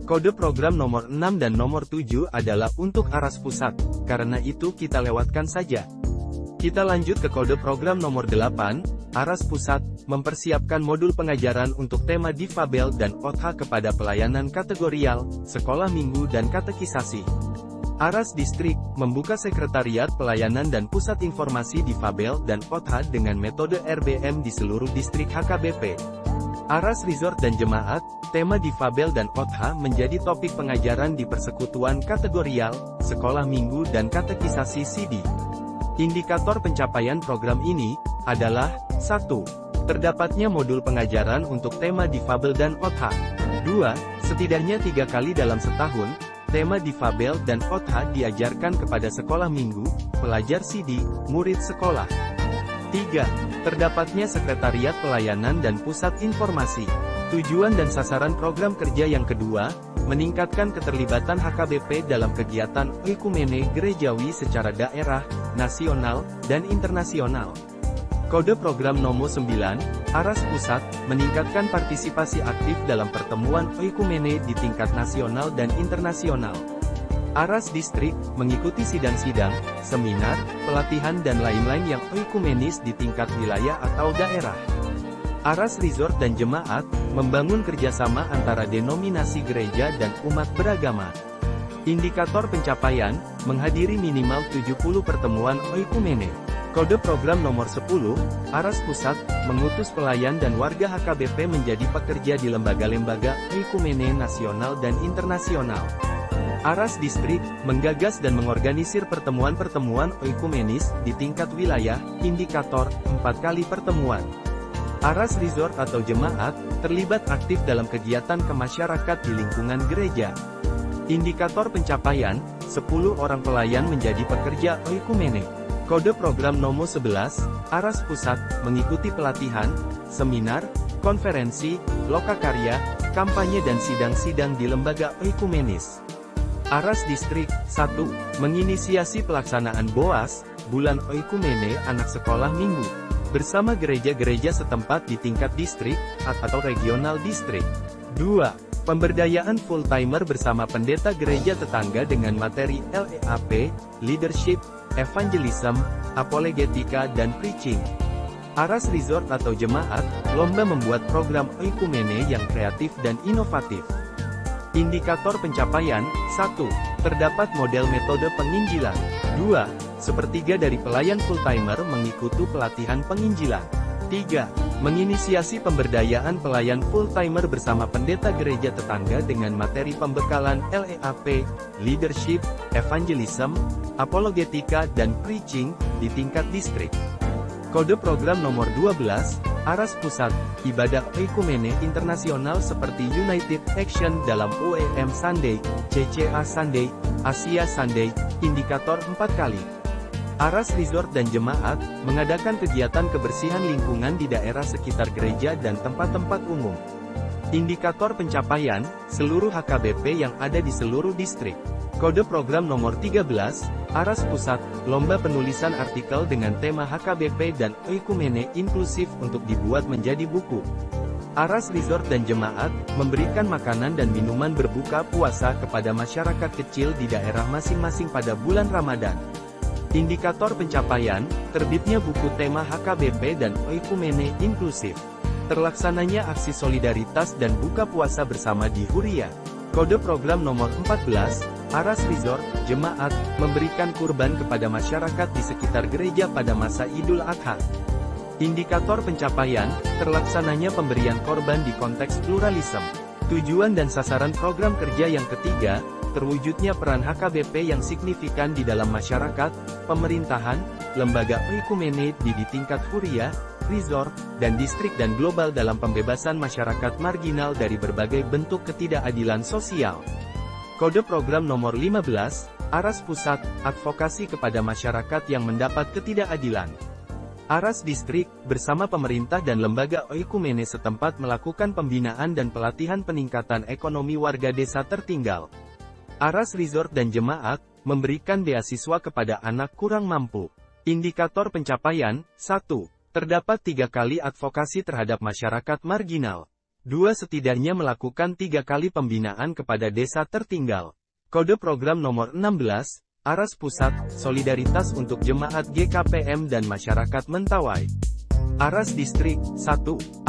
Kode program nomor 6 dan nomor 7 adalah untuk Aras Pusat, karena itu kita lewatkan saja. Kita lanjut ke kode program nomor 8, Aras Pusat, mempersiapkan modul pengajaran untuk tema difabel dan OTH kepada pelayanan kategorial, sekolah minggu dan katekisasi. Aras Distrik, membuka sekretariat pelayanan dan pusat informasi difabel dan OTH dengan metode RBM di seluruh distrik HKBP. Aras Resort dan Jemaat, tema difabel dan OTH menjadi topik pengajaran di persekutuan kategorial, sekolah minggu dan katekisasi CD. Indikator pencapaian program ini adalah 1. Terdapatnya modul pengajaran untuk tema difabel dan OTH. 2. Setidaknya 3 kali dalam setahun, tema difabel dan OTH diajarkan kepada sekolah minggu, pelajar CD, murid sekolah. 3. Terdapatnya sekretariat pelayanan dan pusat informasi. Tujuan dan sasaran program kerja yang kedua, meningkatkan keterlibatan HKBP dalam kegiatan oikumene gerejawi secara daerah, nasional, dan internasional. Kode program nomor 9, Aras Pusat, meningkatkan partisipasi aktif dalam pertemuan oikumene di tingkat nasional dan internasional. Aras Distrik, mengikuti sidang-sidang, seminar, pelatihan dan lain-lain yang oikumenis di tingkat wilayah atau daerah. Aras Resort dan Jemaat, membangun kerjasama antara denominasi gereja dan umat beragama. Indikator pencapaian, menghadiri minimal 70 pertemuan oikumene. Kode program nomor 10, Aras Pusat, mengutus pelayan dan warga HKBP menjadi pekerja di lembaga-lembaga oikumene nasional dan internasional. Aras Distrik, menggagas dan mengorganisir pertemuan-pertemuan oikumenis di tingkat wilayah, indikator, 4 kali pertemuan. Aras Resort atau Jemaat, terlibat aktif dalam kegiatan kemasyarakat di lingkungan gereja. Indikator pencapaian, 10 orang pelayan menjadi pekerja oikumene. Kode program nomor 11, Aras Pusat, mengikuti pelatihan, seminar, konferensi, lokakarya, kampanye dan sidang-sidang di lembaga oikumenis. Aras Distrik, 1. Menginisiasi pelaksanaan BOAS, Bulan Oikumene Anak Sekolah Minggu, bersama gereja-gereja setempat di tingkat distrik, atau regional distrik. 2. Pemberdayaan full-timer bersama pendeta gereja tetangga dengan materi LEAP, Leadership, Evangelism, Apologetika dan Preaching. Aras Resort atau Jemaat, lomba membuat program oikumene yang kreatif dan inovatif. Indikator pencapaian, 1. Terdapat model metode penginjilan. 2. Sepertiga dari pelayan full-timer mengikuti pelatihan penginjilan. 3. Menginisiasi pemberdayaan pelayan full-timer bersama pendeta gereja tetangga dengan materi pembekalan LEAP, Leadership, Evangelism, Apologetika dan Preaching, di tingkat distrik. Kode program nomor 12, Aras Pusat, ibadah oikumene internasional seperti United Action dalam OEM Sunday, CCA Sunday, Asia Sunday, indikator 4 kali. Aras Resort dan Jemaat, mengadakan kegiatan kebersihan lingkungan di daerah sekitar gereja dan tempat-tempat umum. Indikator pencapaian, seluruh HKBP yang ada di seluruh distrik. Kode program nomor 13, Aras Pusat, lomba penulisan artikel dengan tema HKBP dan oikumene inklusif untuk dibuat menjadi buku. Aras Resort dan Jemaat, memberikan makanan dan minuman berbuka puasa kepada masyarakat kecil di daerah masing-masing pada bulan Ramadan. Indikator pencapaian, terbitnya buku tema HKBP dan oikumene inklusif. Terlaksananya aksi solidaritas dan buka puasa bersama di Huria. Kode program nomor 14, Aras Resort, Jemaat, memberikan kurban kepada masyarakat di sekitar gereja pada masa Idul Adha. Indikator pencapaian, terlaksananya pemberian korban di konteks pluralisme. Tujuan dan sasaran program kerja yang ketiga, terwujudnya peran HKBP yang signifikan di dalam masyarakat, pemerintahan, lembaga oikumene di tingkat Huria, resort, dan distrik dan global dalam pembebasan masyarakat marginal dari berbagai bentuk ketidakadilan sosial. Kode program nomor 15, Aras Pusat, advokasi kepada masyarakat yang mendapat ketidakadilan. Aras Distrik, bersama pemerintah dan lembaga oikumene setempat melakukan pembinaan dan pelatihan peningkatan ekonomi warga desa tertinggal. Aras Resort dan Jemaat, memberikan beasiswa kepada anak kurang mampu. Indikator pencapaian, 1. Terdapat 3 kali advokasi terhadap masyarakat marginal. 2. Setidaknya melakukan 3 kali pembinaan kepada desa tertinggal. Kode program nomor 16, Aras Pusat, Solidaritas untuk Jemaat GKPM dan Masyarakat Mentawai. Aras Distrik, 1.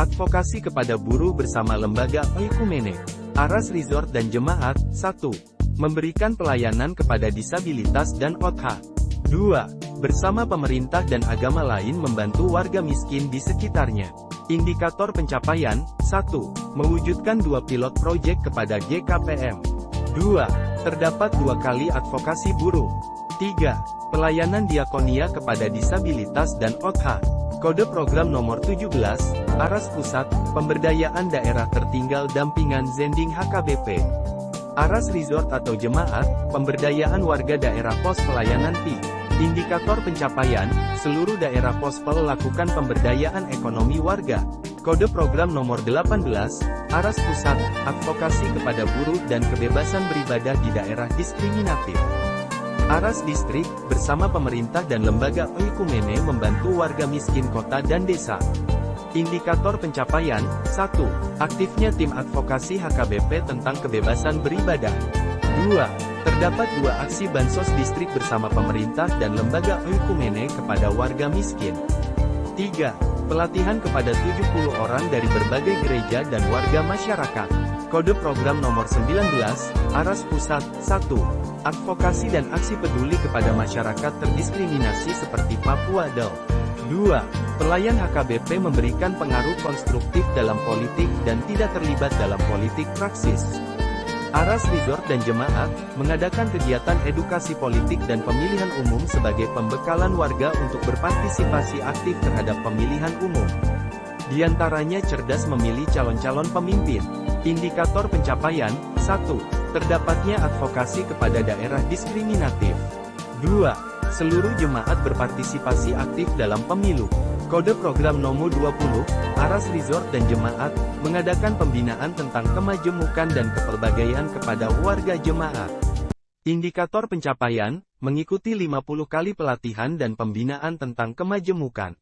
Advokasi kepada buruh bersama lembaga Oikumene. Aras Resort dan Jemaat, 1. Memberikan pelayanan kepada disabilitas dan OTHA. 2. Bersama pemerintah dan agama lain membantu warga miskin di sekitarnya. Indikator pencapaian, 1. Mewujudkan 2 pilot proyek kepada GKPM. 2. Terdapat 2 kali advokasi buruh. 3. Pelayanan diakonia kepada disabilitas dan OTHA. Kode program nomor 17, Aras Pusat, Pemberdayaan Daerah Tertinggal Dampingan Zending HKBP. Aras Resort atau Jemaat, Pemberdayaan Warga Daerah Pos Pelayanan PI. Indikator pencapaian, seluruh daerah Pospel lakukan pemberdayaan ekonomi warga. Kode program nomor 18, Aras Pusat, Advokasi kepada buruh dan kebebasan beribadah di daerah diskriminatif. Aras Distrik, bersama pemerintah dan lembaga Oikumene membantu warga miskin kota dan desa. Indikator pencapaian, 1. Aktifnya tim advokasi HKBP tentang kebebasan beribadah. 2. Terdapat 2 aksi bansos distrik bersama pemerintah dan lembaga Oikumene kepada warga miskin. 3. Pelatihan kepada 70 orang dari berbagai gereja dan warga masyarakat. Kode program nomor 19, Aras Pusat, 1. Advokasi dan aksi peduli kepada masyarakat terdiskriminasi seperti Papua Del. 2. Pelayan HKBP memberikan pengaruh konstruktif dalam politik dan tidak terlibat dalam politik praksis. Aras Resort dan Jemaat mengadakan kegiatan edukasi politik dan pemilihan umum sebagai pembekalan warga untuk berpartisipasi aktif terhadap pemilihan umum. Di antaranya cerdas memilih calon-calon pemimpin. Indikator pencapaian, 1. Terdapatnya advokasi kepada daerah diskriminatif. 2. Seluruh jemaat berpartisipasi aktif dalam pemilu. Kode program nomor 20, Aras Resort dan Jemaat, mengadakan pembinaan tentang kemajemukan dan kepelbagaian kepada warga jemaat. Indikator pencapaian, mengikuti 50 kali pelatihan dan pembinaan tentang kemajemukan.